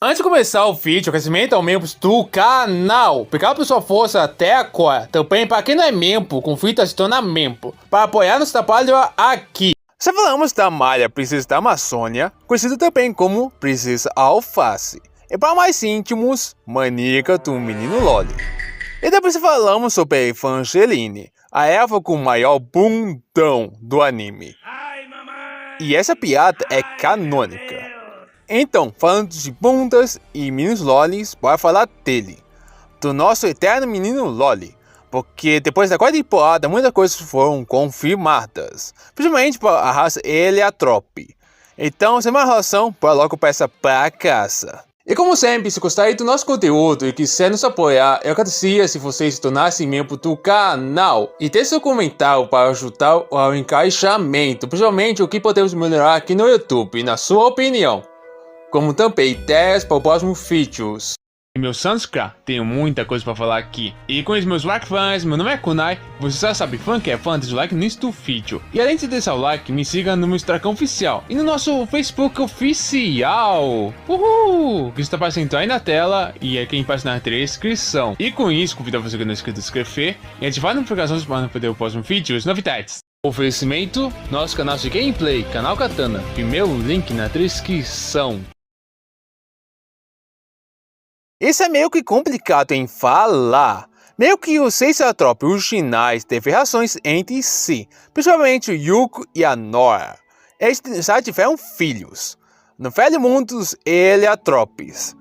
Antes de começar o vídeo, agradecimento aos membros do canal. Obrigado por sua força até agora. Também para quem não é membro, convite a se tornar membro para apoiar nosso trabalho aqui. Se falamos da Malha, princesa da Amazônia, conhecida também como Princesa Alface. E para mais íntimos, maníaca do menino Loli. E depois falamos sobre a Evangeline, a erva com o maior bundão do anime. E essa piada é canônica. Então, falando de bundas e meninos lolis, bora falar dele. Do nosso eterno menino Loli. Porque depois da quarta temporada, muitas coisas foram confirmadas. Principalmente para a raça Helianthrope. Então, sem mais relação, bora logo para essa caça. E como sempre, se gostarem do nosso conteúdo e quiser nos apoiar, eu agradecia se vocês se tornassem membro do canal. E deixe seu comentário para ajudar ao encaixamento, principalmente o que podemos melhorar aqui no YouTube, na sua opinião. Como também ideias para os próximos vídeos. Meu Sanskra, tenho muita coisa para falar aqui. E com os meus like fãs, meu nome é Kunai, você já sabe, fã que é fã, deixa o like no início do vídeo. E além de deixar o like, me siga no meu Instagram oficial e no nosso Facebook oficial. Uhul! Que está aparecendo aí na tela e é quem aparece na descrição. E com isso, convido você que não é inscrito a se inscrever e ativar as notificações para não perder o próximo vídeo e as novidades. Oferecimento, nosso canal de gameplay, canal Katana, primeiro link na descrição. Isso é meio que complicado em falar. Meio que os 6 Helianthropes originais teve relações entre si, principalmente o Yuko e a Nora. Eles já tiveram filhos, no velho mundo dos Helianthropes.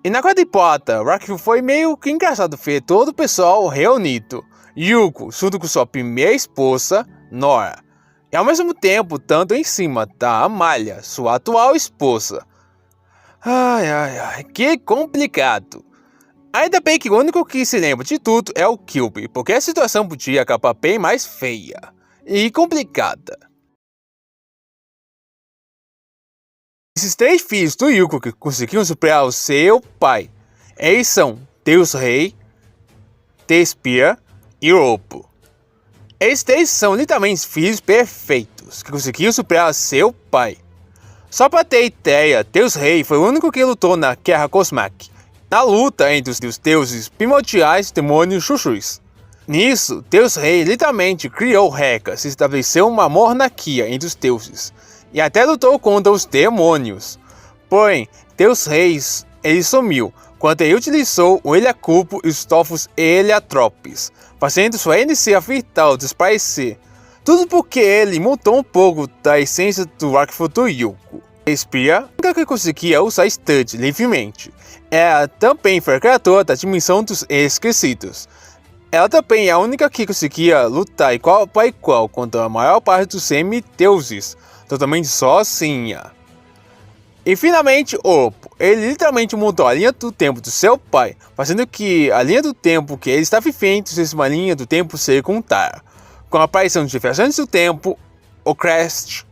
E na quarta temporada, Rakifu foi meio que engraçado ver todo o pessoal reunido. Yuko junto com sua primeira esposa, Nora. E ao mesmo tempo, tanto em cima da Amália, sua atual esposa. Ai, que complicado. Ainda bem que o único que se lembra de tudo é o Kyuubi, porque a situação podia acabar bem mais feia e complicada. Esses 3 filhos do Yuko que conseguiram superar o seu pai, eles são Deus Rei, Despia e Roppo. Esses 3 são literalmente filhos perfeitos, que conseguiram superar seu pai. Só para ter ideia, Deus Rei foi o único que lutou na Guerra Cosmic, na luta entre os deuses primordiais e demônios Chuchus. Nisso, Deus Rei literalmente criou regras e estabeleceu uma monarquia entre os deuses, e até lutou contra os demônios. Porém, Deus Rei ele sumiu quando ele utilizou o Heliacubo e os Tofos Helianthropes, fazendo sua energia vital desaparecer. Tudo porque ele mudou um pouco da essência do Rakifu do Yuko. Despia, a única que conseguia usar Stud livremente. Ela também foi a criadora da dimensão dos esquecidos. Ela também é a única que conseguia lutar igual para igual contra a maior parte dos semideuses, totalmente sozinha. E finalmente, Roppo, ele literalmente mudou a linha do tempo do seu pai, fazendo que a linha do tempo que ele está vivendo seja uma linha do tempo secundária. Com a aparição de viajantes do tempo, o Crash,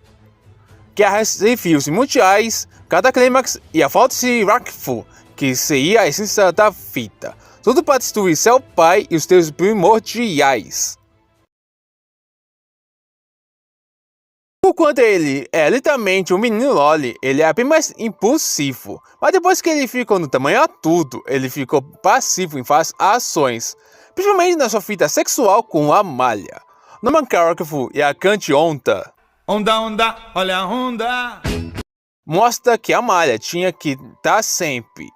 guerras e fios mundiais, cada clímax e a falta de Rakifu, que seria a essência da vida. Tudo para destruir seu pai e os deuses primordiais. Enquanto ele é literalmente um menino Loli, ele é bem mais impulsivo. Mas depois que ele ficou no tamanho adulto, ele ficou passivo em várias ações, principalmente na sua vida sexual com a Amália. No mangá Rakifu e a Cante Onda, olha a onda, mostra que a Amália tinha que estar sempre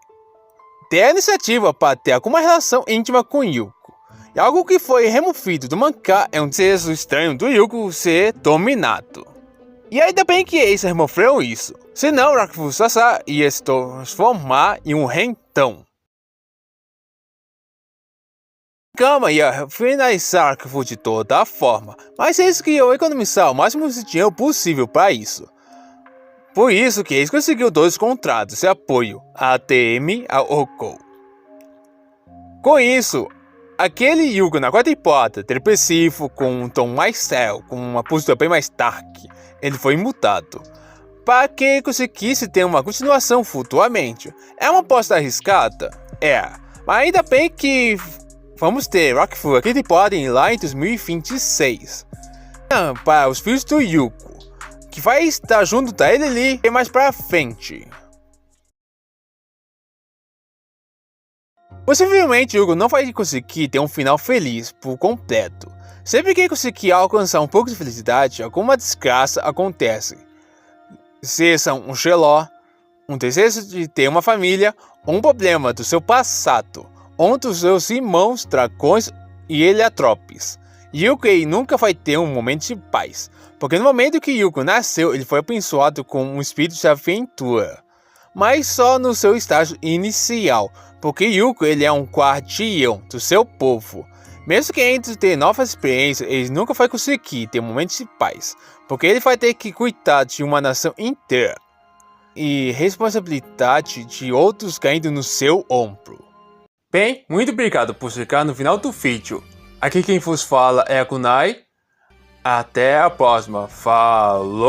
ter a iniciativa para ter alguma relação íntima com Yuko. E algo que foi removido do mangá é um desejo estranho do Yuko ser dominado. E ainda bem que eles removeram isso, senão Rakifu Sasa ia se transformar em um rentão. Kama ia finalizar Rakifu de toda forma, mas eles queriam economizar o máximo de dinheiro possível para isso. Por isso que eles conseguiram 2 contratos de apoio, a ATM e a Oko. Com isso, aquele Yuko na quarta temporada, depressivo, com um tom mais sério, com uma postura bem mais dark, ele foi mudado, para que conseguisse ter uma continuação futuramente. É uma aposta arriscada? É, mas ainda bem que vamos ter Rakifu aqui temporada lá em 2026. Para os filhos do Yuko, que vai estar junto da Elili mais pra frente. Possivelmente, Yuko não vai conseguir ter um final feliz por completo. Sempre que conseguir alcançar um pouco de felicidade, alguma desgraça acontece. Seja um geló, um desejo de ter uma família, ou um problema do seu passado, um dos seus irmãos dragões e heliotropes. Yuko nunca vai ter um momento de paz, porque no momento que Yuko nasceu, ele foi abençoado com um espírito de aventura. Mas só no seu estágio inicial, porque Yuko ele é um guardião do seu povo. Mesmo que entre ter novas experiências, ele nunca vai conseguir ter momentos de paz, porque ele vai ter que cuidar de uma nação inteira e responsabilidade de outros caindo no seu ombro. Bem, muito obrigado por chegar no final do vídeo. Aqui quem vos fala é a Kunai. Até a próxima. Falou!